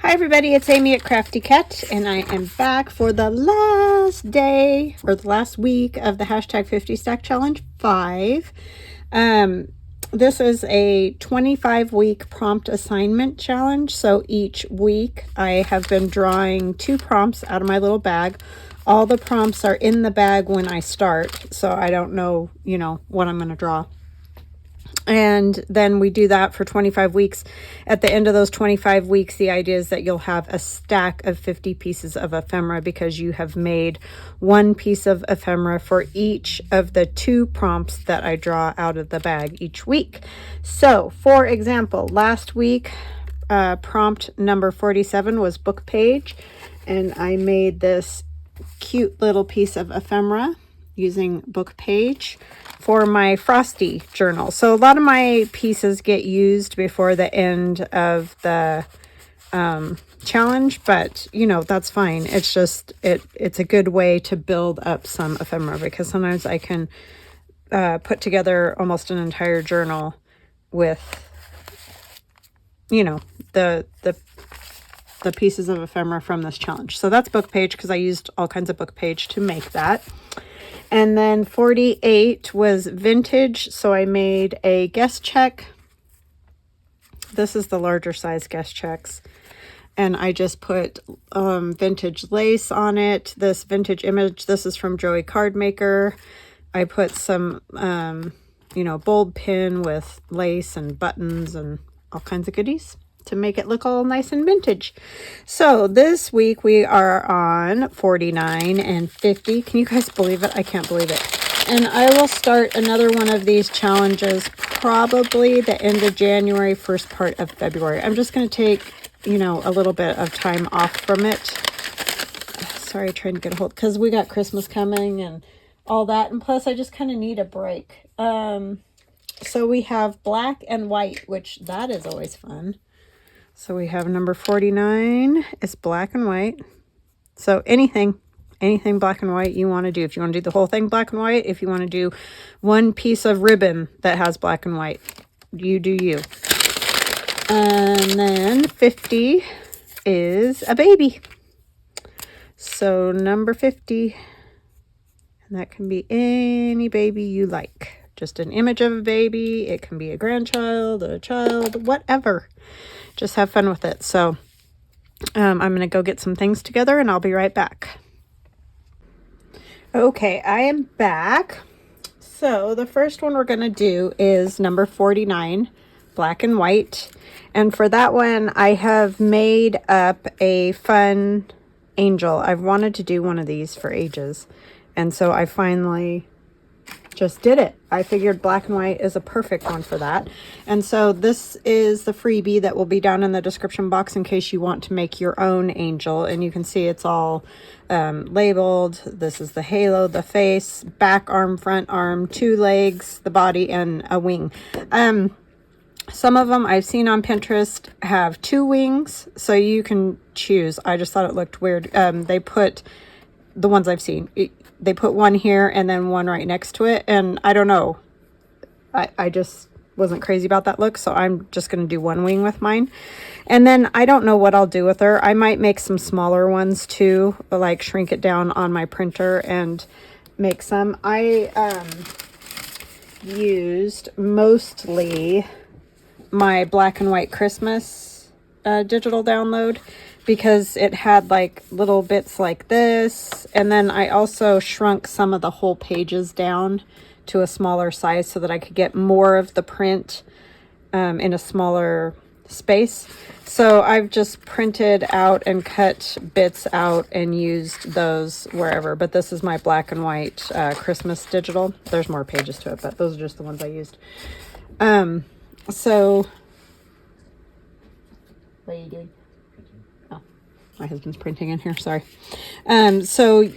Hi everybody, it's Amy at Crafty Cat, and I am back for the last day, or the last week of the hashtag 50 Stack Challenge 5. This is a 25-week prompt assignment challenge, so each week I have been drawing 2 prompts out of my little bag. All the prompts are in the bag when I start, so I don't know, what I'm going to draw. And then we do that for 25 weeks. At the end of those 25 weeks, the idea is that you'll have a stack of 50 pieces of ephemera because you have made 1 piece of ephemera for each of the 2 prompts that I draw out of the bag each week. So, for example, last week, prompt number 47 was book page, and I made this cute little piece of ephemera using book page for my Frosty journal. So a lot of my pieces get used before the end of the challenge, but that's fine. It's just it's a good way to build up some ephemera, because sometimes I can put together almost an entire journal with the pieces of ephemera from this challenge. So that's book page, because I used all kinds of book page to make that. And then 48 was vintage, so I made a guest check. This is the larger size guest checks. And I just put vintage lace on it. This vintage image, this is from Joey Card Maker. I put some, bold pin with lace and buttons and all kinds of goodies to make it look all nice and vintage. So this week we are on 49 and 50. Can you guys believe it? I can't believe it. And I will start another one of these challenges probably the end of January, first part of February. I'm just going to take, a little bit of time off from it. Sorry, trying to get a hold, because we got Christmas coming and all that. And plus I just kind of need a break. So we have black and white, which that is always fun. So we have number 49 is black and white. So anything black and white you want to do. If you want to do the whole thing black and white, if you want to do one piece of ribbon that has black and white, you do you. And then 50 is a baby. So number 50, and that can be any baby you like. Just an image of a baby. It can be a grandchild, a child, whatever. Just have fun with it. So I'm going to go get some things together and I'll be right back. Okay, I am back. So the first one we're going to do is number 49, black and white. And for that one, I have made up a fun angel. I've wanted to do one of these for ages. And so I finally just did it. I figured black and white is a perfect one for that. And so this is the freebie that will be down in the description box in case you want to make your own angel. And you can see it's all labeled. This is the halo, the face, back arm, front arm, 2 legs, the body, and a wing. Some of them I've seen on Pinterest have 2 wings, so you can choose. I just thought it looked weird. They put the ones I've seen. They put one here and then one right next to it. And I don't know. I just wasn't crazy about that look. So I'm just going to do 1 wing with mine. And then I don't know what I'll do with her. I might make some smaller ones too. Like shrink it down on my printer and make some. I used mostly my black and white Christmas digital download, because it had like little bits like this. And then I also shrunk some of the whole pages down to a smaller size so that I could get more of the print in a smaller space. So I've just printed out and cut bits out and used those wherever. But this is my black and white Christmas digital. There's more pages to it, but those are just the ones I used. So what are you doing? My husband's printing in here, sorry. So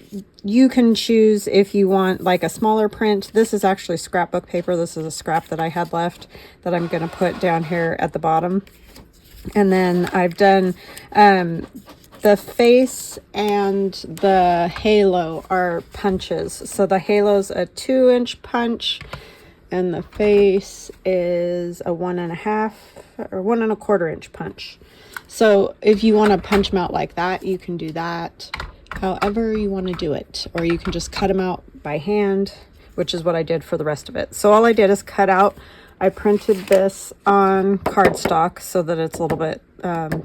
you can choose if you want like a smaller print. This is actually scrapbook paper. This is a scrap that I had left that I'm going to put down here at the bottom. And then I've done the face and the halo are punches. So the halo's a 2-inch punch, And the face is a 1.5 or 1.25 inch punch. So if you want to punch them out like that, you can do that however you want to do it. Or you can just cut them out by hand, which is what I did for the rest of it. So all I did is cut out, I printed this on cardstock so that it's a little bit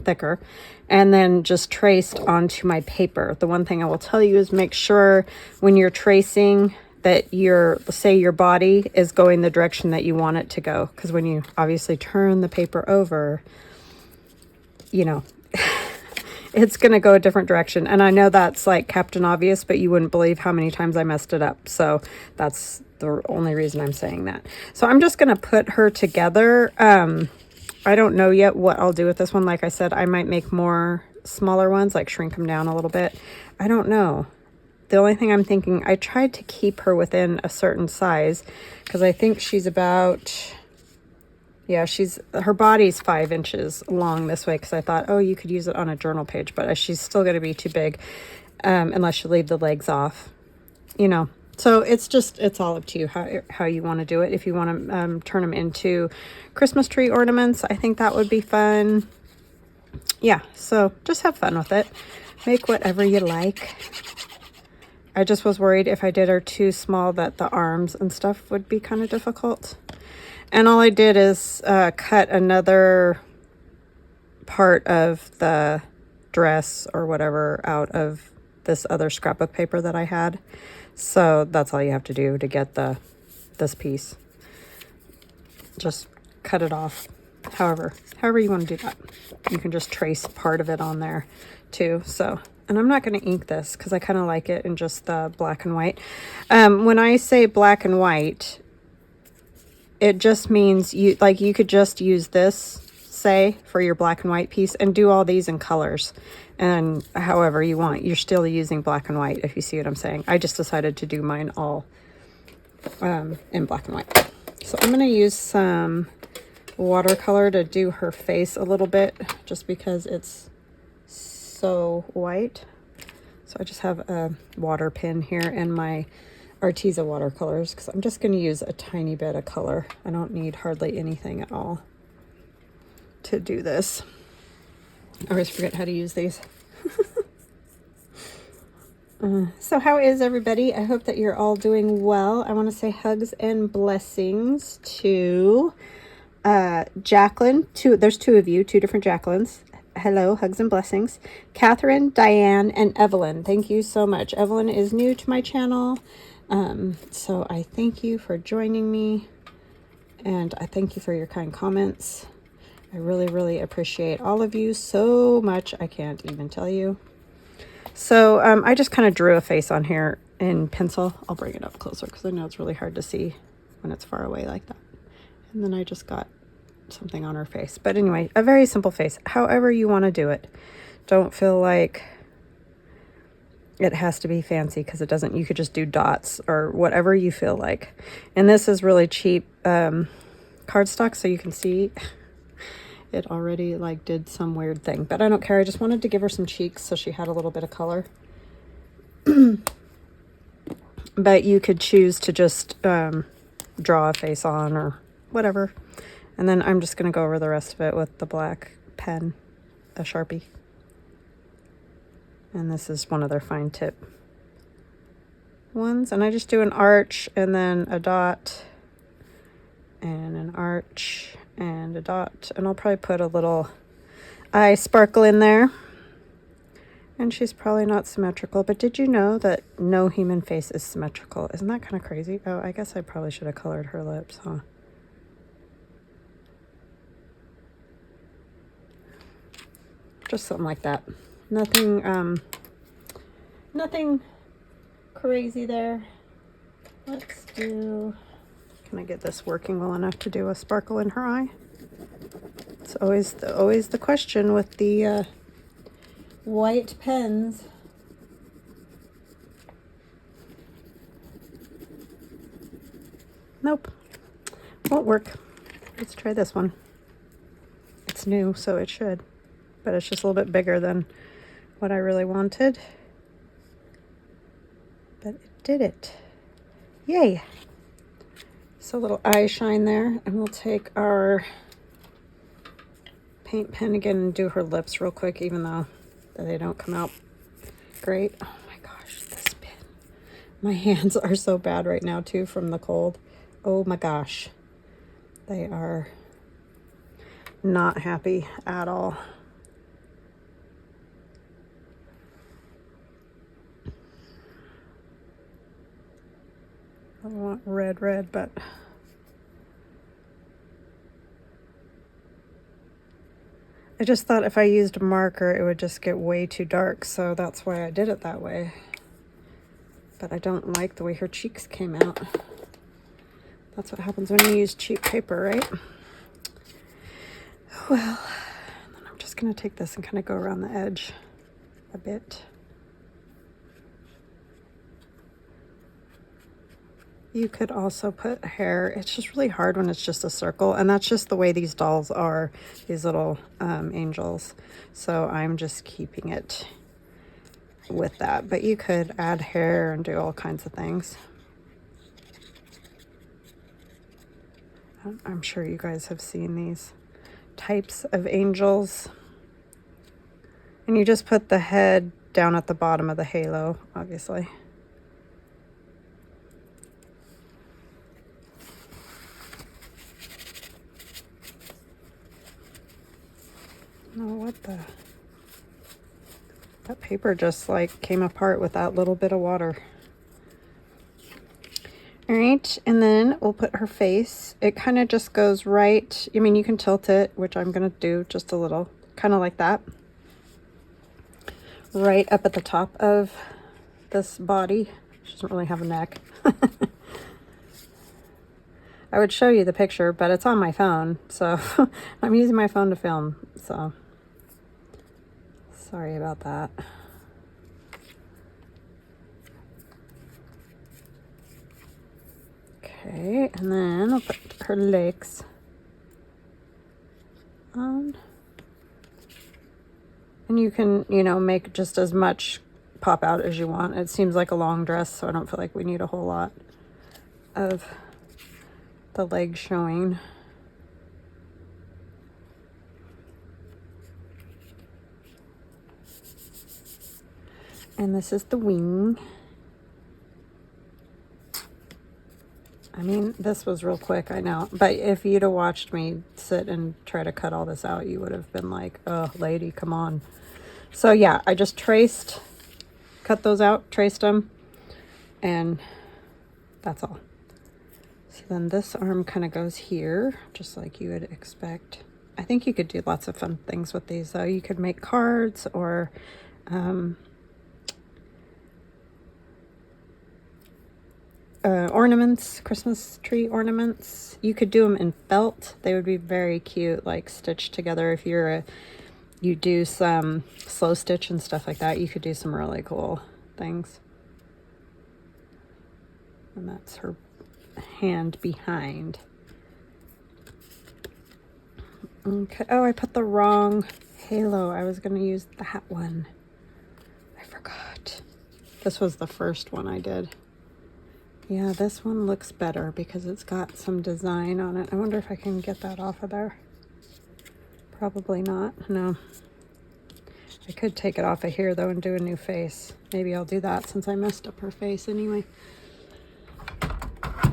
thicker, and then just traced onto my paper. The one thing I will tell you is make sure when you're tracing that say your body is going the direction that you want it to go. Because when you obviously turn the paper over, you know, it's going to go a different direction. And I know that's like Captain Obvious, but you wouldn't believe how many times I messed it up. So that's the only reason I'm saying that. So I'm just going to put her together. I don't know yet what I'll do with this one. Like I said, I might make more smaller ones, like shrink them down a little bit. I don't know. The only thing I'm thinking, I tried to keep her within a certain size because I think she's about, yeah, her body's 5 inches long this way, because I thought, oh, you could use it on a journal page, but she's still going to be too big unless you leave the legs off, you know. So it's all up to you how you want to do it. If you want to turn them into Christmas tree ornaments, I think that would be fun. Yeah, so just have fun with it. Make whatever you like. I just was worried if I did her too small that the arms and stuff would be kind of difficult. And all I did is cut another part of the dress or whatever out of this other scrapbook paper that I had. So that's all you have to do to get this piece. Just cut it off. However you want to do that. You can just trace part of it on there too. So, and I'm not going to ink this because I kind of like it in just the black and white. When I say black and white, it just means you could just use this, say, for your black and white piece and do all these in colors. And however you want, you're still using black and white, if you see what I'm saying. I just decided to do mine all in black and white. So I'm going to use some watercolor to do her face a little bit, just because it's so white. So I just have a water pen here and my Arteza watercolors, because I'm just going to use a tiny bit of color. I don't need hardly anything at all to do this. I always forget how to use these. So how is everybody? I hope that you're all doing well. I want to say hugs and blessings to Jacqueline. There's two of you, two different Jacquelines. Hello, hugs and blessings. Catherine, Diane, and Evelyn. Thank you so much. Evelyn is new to my channel. So I thank you for joining me, and I thank you for your kind comments. I really, really appreciate all of you so much. I can't even tell you. So I just kind of drew a face on here in pencil. I'll bring it up closer because I know it's really hard to see when it's far away like that. And then I just got something on her face. But anyway, a very simple face. However you want to do it. Don't feel like it has to be fancy, because it doesn't. You could just do dots or whatever you feel like. And this is really cheap cardstock, so you can see it already like did some weird thing, but I don't care. I just wanted to give her some cheeks so she had a little bit of color. But you could choose to just draw a face on or whatever. And then I'm just going to go over the rest of it with the black pen, a Sharpie. And this is one of their fine tip ones. And I just do an arch and then a dot and an arch and a dot. And I'll probably put a little eye sparkle in there. And she's probably not symmetrical, but did you know that no human face is symmetrical? Isn't that kind of crazy? Oh, I guess I probably should have colored her lips, huh? Just something like that. Nothing, nothing crazy there. Let's do, can I get this working well enough to do a sparkle in her eye? It's always the question with the white pens. Nope, won't work. Let's try this one. It's new, so it should, but it's just a little bit bigger than what I really wanted. But it did it. Yay. So a little eye shine there, and we'll take our paint pen again and do her lips real quick, even though they don't come out great. Oh my gosh, this pen. My hands are so bad right now too from the cold. Oh my gosh. They are not happy at all. I want red, but I just thought if I used a marker, it would just get way too dark, so that's why I did it that way. But I don't like the way her cheeks came out. That's what happens when you use cheap paper, right? Well, then I'm just going to take this and kind of go around the edge a bit. You could also put hair. It's just really hard when it's just a circle, and that's just the way these dolls are, these little angels. So I'm just keeping it with that, but you could add hair and do all kinds of things. I'm sure you guys have seen these types of angels. And you just put the head down at the bottom of the halo, obviously. Oh, what the? That paper just like came apart with that little bit of water. All right, and then we'll put her face. It kind of just goes right. I mean, you can tilt it, which I'm going to do just a little, kind of like that. Right up at the top of this body. She doesn't really have a neck. I would show you the picture, but it's on my phone, so I'm using my phone to film, so sorry about that. Okay, and then I'll put her legs on. And you can, you know, make just as much pop out as you want. It seems like a long dress, so I don't feel like we need a whole lot of the leg showing. And this is the wing. I mean, this was real quick, I know. But if you'd have watched me sit and try to cut all this out, you would have been like, oh, lady, come on. So yeah, I just cut those out, traced them, and that's all. So then this arm kind of goes here, just like you would expect. I think you could do lots of fun things with these, though. You could make cards or ornaments, Christmas tree ornaments. You could do them in felt. They would be very cute, like stitched together. If you do some slow stitch and stuff like that, you could do some really cool things. And that's her hand behind. Okay. Oh, I put the wrong halo. I was going to use that one. I forgot. This was the first one I did. Yeah, this one looks better because it's got some design on it. I wonder if I can get that off of there. Probably not. No. I could take it off of here, though, and do a new face. Maybe I'll do that since I messed up her face anyway.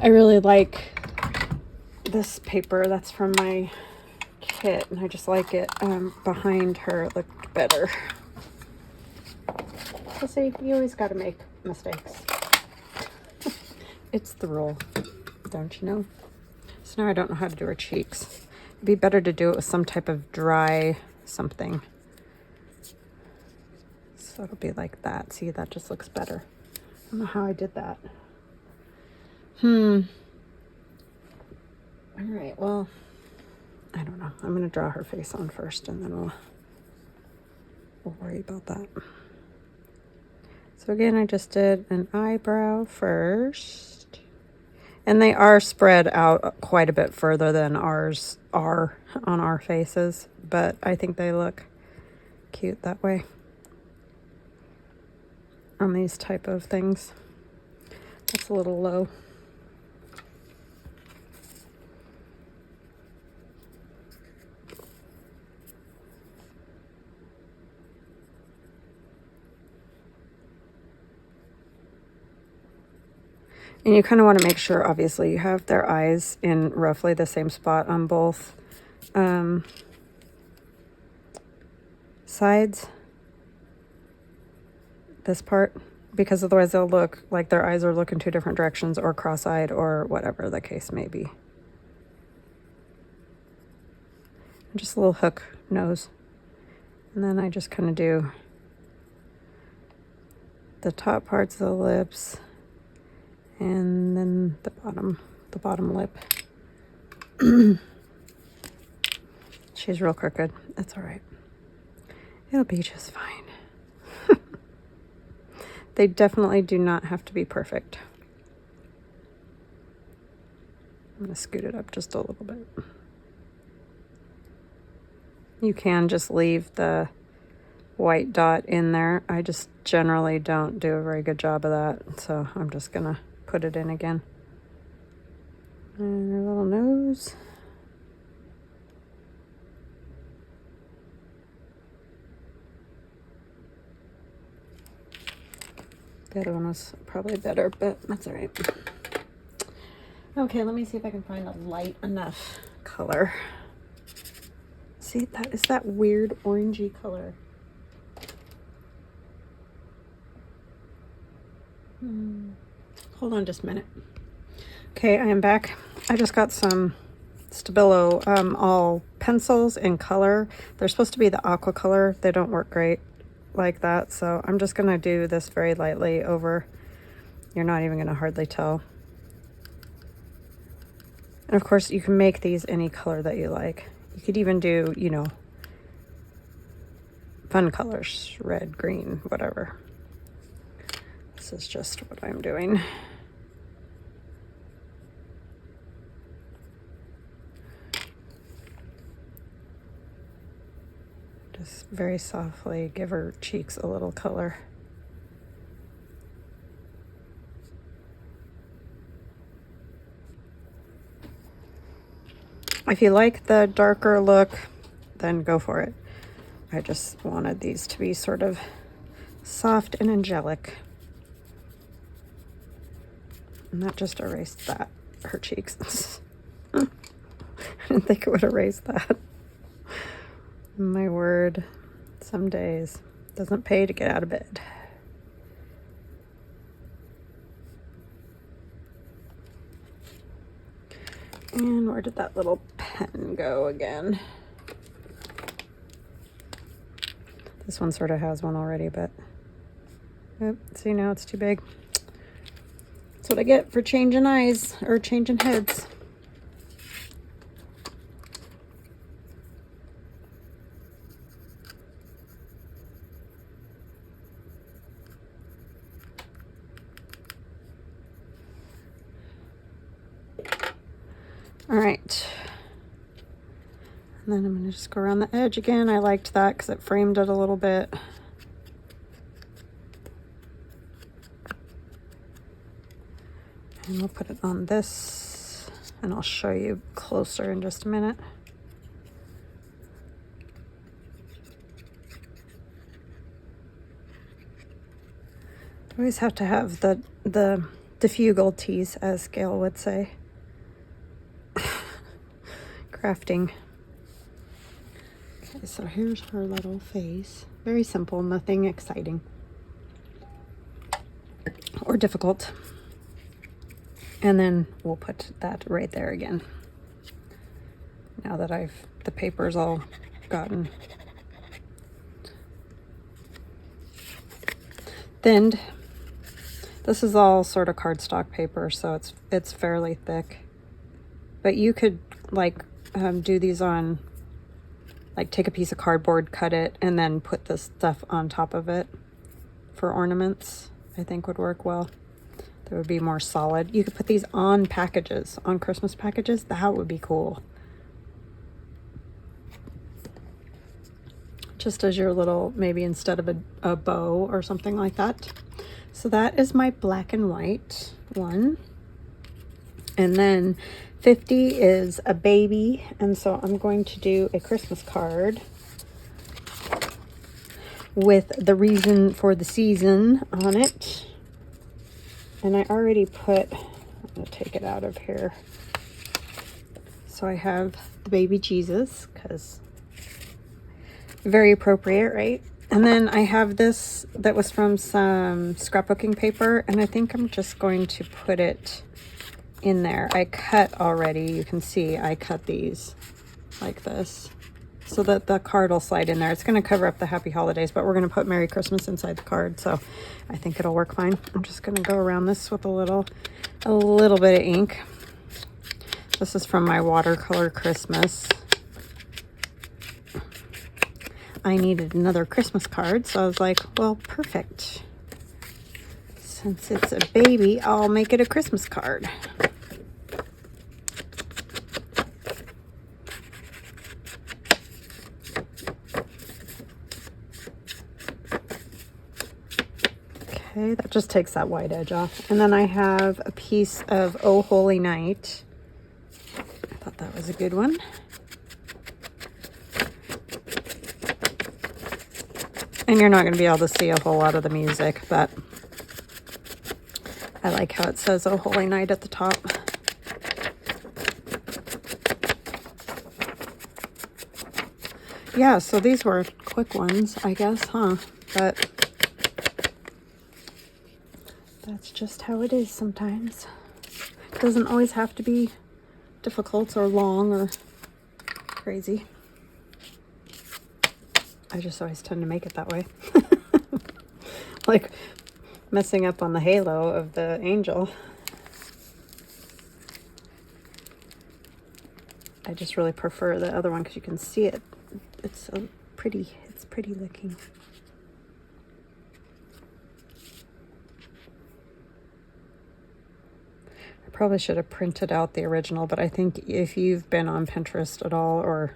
I really like this paper. That's from my kit, and I just like it behind her. It looked better. So see, you always got to make mistakes. It's the rule, don't you know? So now I don't know how to do her cheeks. It'd be better to do it with some type of dry something. So it'll be like that. See, that just looks better. I don't know how I did that. All right, well, I don't know. I'm going to draw her face on first, and then we'll worry about that. So again, I just did an eyebrow first. And they are spread out quite a bit further than ours are on our faces, but I think they look cute that way on these type of things. That's a little low. And you kind of want to make sure, obviously, you have their eyes in roughly the same spot on both sides. This part, because otherwise they'll look like their eyes are looking two different directions or cross-eyed or whatever the case may be. Just a little hook nose. And then I just kind of do the top parts of the lips and then the bottom lip. She's real crooked. That's all right. It'll be just fine. They definitely do not have to be perfect. I'm going to scoot it up just a little bit. You can just leave the white dot in there. I just generally don't do a very good job of that, so I'm just going to put it in again. And her little nose. The other one was probably better, but that's all right. Okay, let me see if I can find a light enough color. See, that is that weird orangey color. Hold on just a minute. Okay, I am back. I just got some Stabilo all pencils in color. They're supposed to be the aqua color. They don't work great like that, so I'm just gonna do this very lightly over. You're not even gonna hardly tell. And of course you can make these any color that you like. You could even do, you know, fun colors, red, green, whatever. This is just what I'm doing. Just very softly give her cheeks a little color. If you like the darker look, then go for it. I just wanted these to be sort of soft and angelic. And that just erased that, her cheeks. I didn't think it would erase that. My word, some days doesn't pay to get out of bed. And where did that little pen go again? This one sort of has one already, but see, now it's too big. That's what I get for changing eyes or changing heads. All right, and then I'm going to just go around the edge again. I liked that because it framed it a little bit. And we'll put it on this, and I'll show you closer in just a minute. You always have to have the difficulties, as Gail would say. Crafting. Okay, so here's her little face. Very simple, nothing exciting or difficult. And then we'll put that right there again. Now that the paper's all gotten thinned. This is all sort of cardstock paper, so it's fairly thick. But you could like do these on, like take a piece of cardboard, cut it, and then put this stuff on top of it for ornaments. I think would work well. That would be more solid. You could put these on packages, on Christmas packages. That would be cool. Just as your little, maybe instead of a bow or something like that. So that is my black and white one. And then 50 is a baby, and so I'm going to do a Christmas card with the reason for the season on it. And I already put I'll take it out of here. So I have the baby Jesus, because very appropriate, right? And then I have this that was from some scrapbooking paper, and I think I'm just going to put it in there. I cut already. You can see I cut these like this so that the card will slide in there. It's going to cover up the Happy Holidays, but we're going to put Merry Christmas inside the card, so I think it'll work fine. I'm just going to go around this with a little bit of ink. This is from my Watercolor Christmas. I needed another Christmas card, so I was like, well, perfect. Since it's a baby, I'll make it a Christmas card. Okay, that just takes that white edge off. And then I have a piece of Oh Holy Night. I thought that was a good one. And you're not going to be able to see a whole lot of the music, but I like how it says Oh Holy Night at the top. Yeah, so these were quick ones, I guess, huh? But that's just how it is sometimes. It doesn't always have to be difficult or long or crazy. I just always tend to make it that way. Like messing up on the halo of the angel. I just really prefer the other one because you can see it. It's so pretty. It's pretty looking. I probably should have printed out the original, but I think if you've been on Pinterest at all or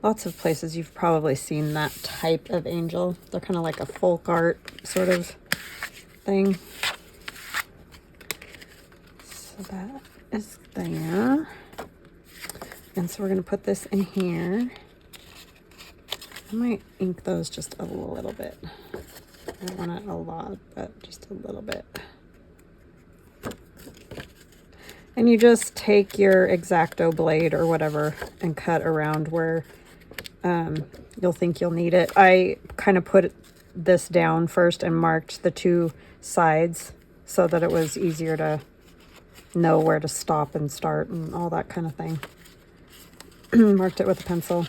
lots of places, you've probably seen that type of angel. They're kind of like a folk art sort of thing. So that is there. And so we're going to put this in here. I might ink those just a little bit. I don't want it a lot, but just a little bit. And you just take your X-Acto blade or whatever and cut around where you'll think you'll need it. I kind of put this down first and marked the two sides so that it was easier to know where to stop and start and all that kind of thing. Marked it with a pencil.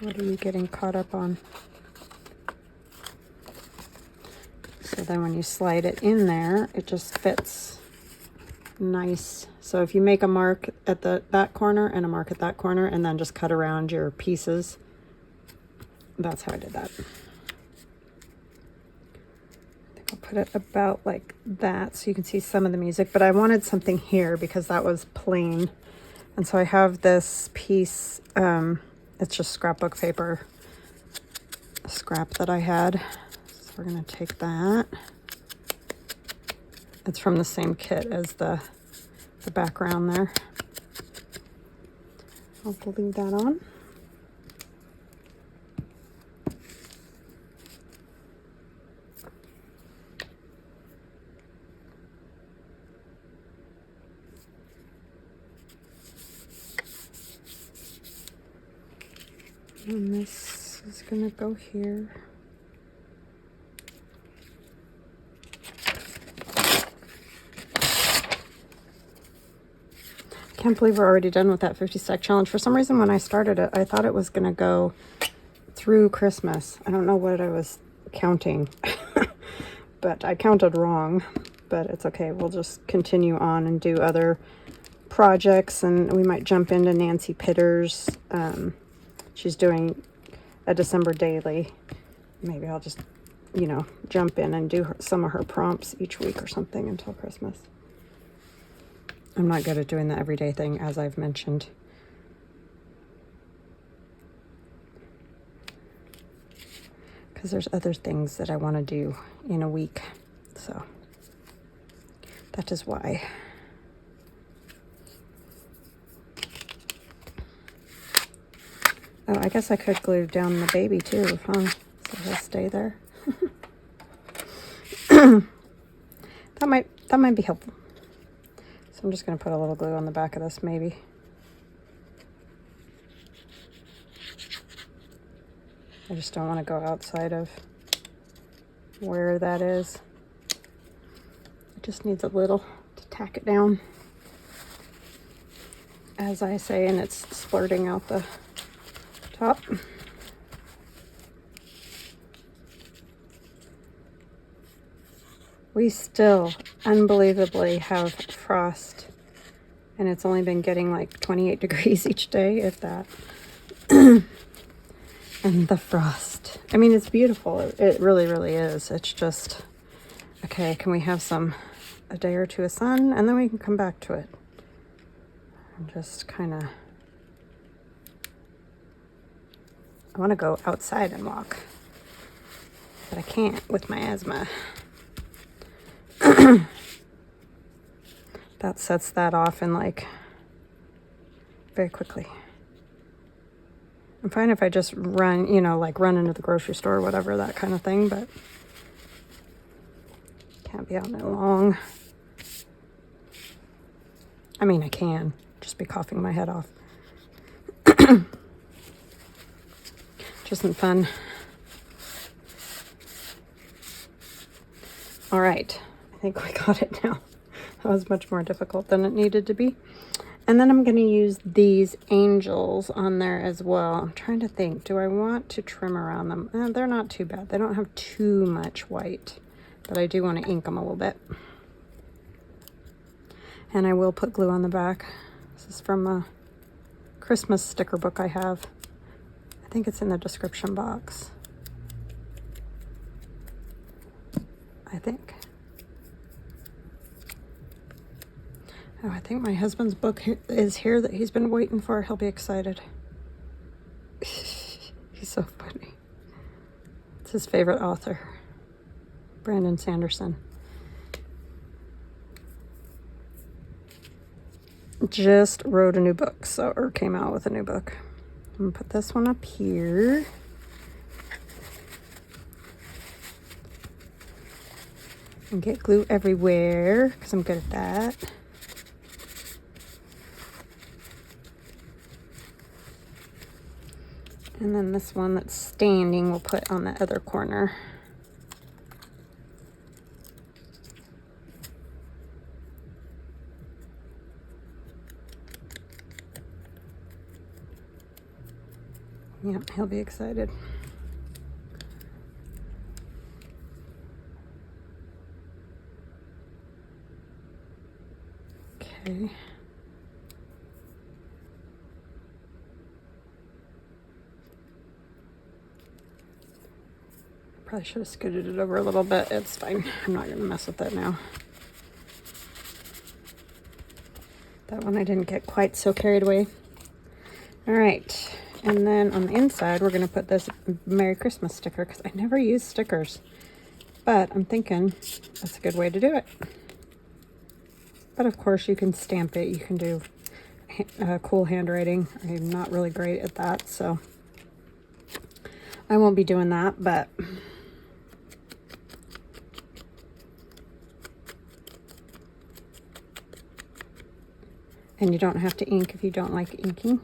What are you getting caught up on? So then when you slide it in there, it just fits nice. So if you make a mark at that corner and a mark at that corner and then just cut around your pieces, that's how I did that. I think I'll put it about like that so you can see some of the music, but I wanted something here because that was plain. And so I have this piece, it's just scrapbook paper, scrap that I had. So we're going to take that. It's from the same kit as the background there. I'll glue that on. And this is going to go here. Can't believe we're already done with that 50 stack challenge. For some reason when I started it, I thought it was going to go through Christmas. I don't know what I was counting, but I counted wrong, but it's okay. We'll just continue on and do other projects, and we might jump into Nancy Pitter's. She's doing a December daily. Maybe I'll just, you know, jump in and do some of her prompts each week or something until Christmas. I'm not good at doing the everyday thing, as I've mentioned. Because there's other things that I want to do in a week. So that is why. Oh, I guess I could glue down the baby too, huh? So he'll stay there. That might be helpful. So I'm just going to put a little glue on the back of this, maybe. I just don't want to go outside of where that is. It just needs a little to tack it down, as I say, and it's splurting out the top. We still unbelievably have frost, and it's only been getting like 28 degrees each day, if that. And the frost. I mean, it's beautiful. It really, really is. It's just, okay, can we have a day or two of sun, and then we can come back to it. And just kind of, I want to go outside and walk, but I can't with my asthma. That sets that off in like very quickly. I'm fine if I just run, you know, like run into the grocery store or whatever, that kind of thing, but can't be out that long. I mean, I can just be coughing my head off. Just isn't fun. All right. I think we got it now. That was much more difficult than it needed to be. And then I'm going to use these angels on there as well. I'm trying to think, do I want to trim around them? They're not too bad. They don't have too much white, but I do want to ink them a little bit. And I will put glue on the back. This is from a Christmas sticker book I have. I think it's in the description box. I think. Oh, I think my husband's book is here that he's been waiting for. He'll be excited. He's so funny. It's his favorite author, Brandon Sanderson. Just wrote a new book, or came out with a new book. I'm gonna put this one up here. And get glue everywhere, because I'm good at that. And then this one that's standing we'll put on the other corner. Yep, he'll be excited. Okay. Probably should have scooted it over a little bit. It's fine. I'm not going to mess with that now. That one I didn't get quite so carried away. All right. And then on the inside, we're going to put this Merry Christmas sticker, because I never use stickers. But I'm thinking that's a good way to do it. But of course, you can stamp it. You can do cool handwriting. I'm not really great at that, so I won't be doing that, but and you don't have to ink if you don't like inking.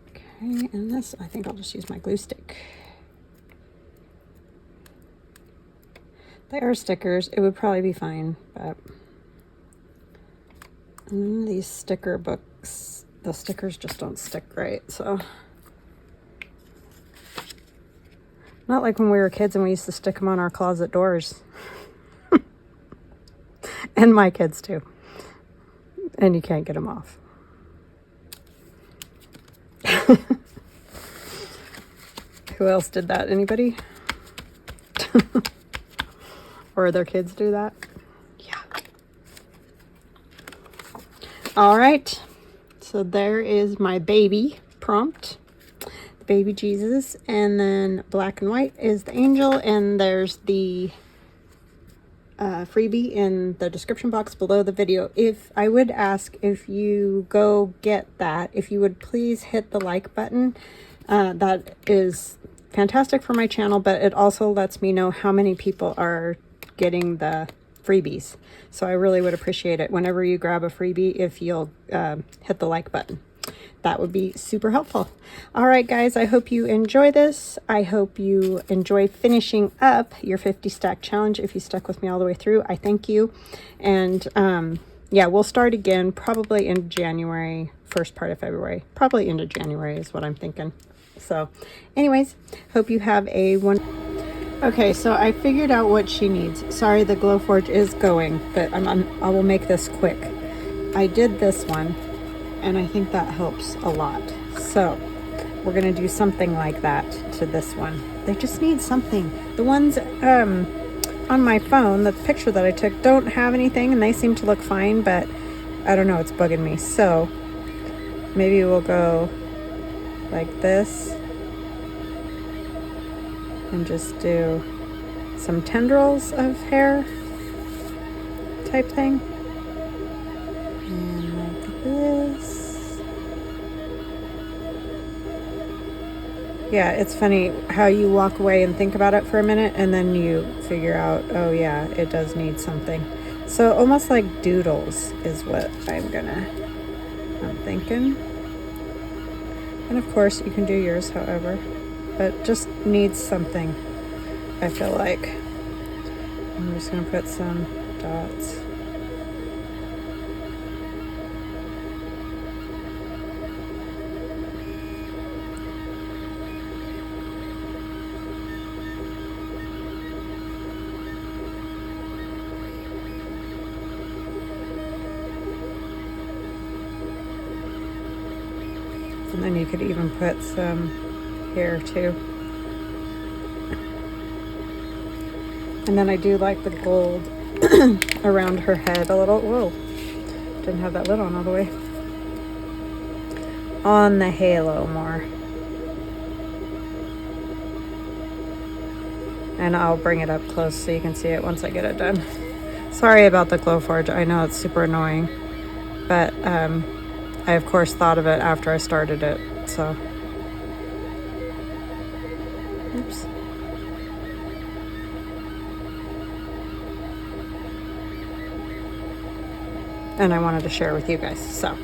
Okay, and this, I think I'll just use my glue stick. They are stickers. It would probably be fine, but these sticker books, the stickers just don't stick right, so. Not like when we were kids and we used to stick them on our closet doors. And my kids too. And you can't get them off. Who else did that? Anybody? Or their kids do that? Yeah. All right. So there is my baby prompt. Baby Jesus, and then black and white is the angel, and there's the freebie in the description box below the video. If I would ask, if you go get that, if you would please hit the like button. That is fantastic for my channel, but it also lets me know how many people are getting the freebies. So I really would appreciate it whenever you grab a freebie, if you'll hit the like button. That would be super helpful. All right, guys, I hope you enjoy this. I hope you enjoy finishing up your 50 stack challenge. If you stuck with me all the way through, I thank you. And yeah, we'll start again probably in January, first part of February, probably into January is what I'm thinking. So anyways, hope you have a one. Okay, so I figured out what she needs. Sorry, the Glowforge is going, but I will make this quick. I did this one, and I think that helps a lot. So we're gonna do something like that to this one. They just need something. The ones on my phone, the picture that I took, don't have anything, and they seem to look fine, but I don't know, it's bugging me. So maybe we'll go like this and just do some tendrils of hair type thing. And like this. Yeah, it's funny how you walk away and think about it for a minute and then you figure out, oh yeah, it does need something. So almost like doodles is what I'm thinking. And of course you can do yours however, but just needs something, I feel like. I'm just gonna put some dots. And then you could even put some hair too. And then I do like the gold around her head a little. Whoa, didn't have that lid on all the way. On the halo more. And I'll bring it up close so you can see it once I get it done. Sorry about the Glowforge. I know it's super annoying, but I of course thought of it after I started it, so. Oops. And I wanted to share with you guys, so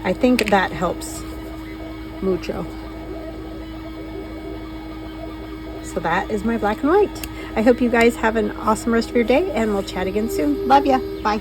I think that helps mucho. So that is my black and white. I hope you guys have an awesome rest of your day, and we'll chat again soon. Love ya. Bye.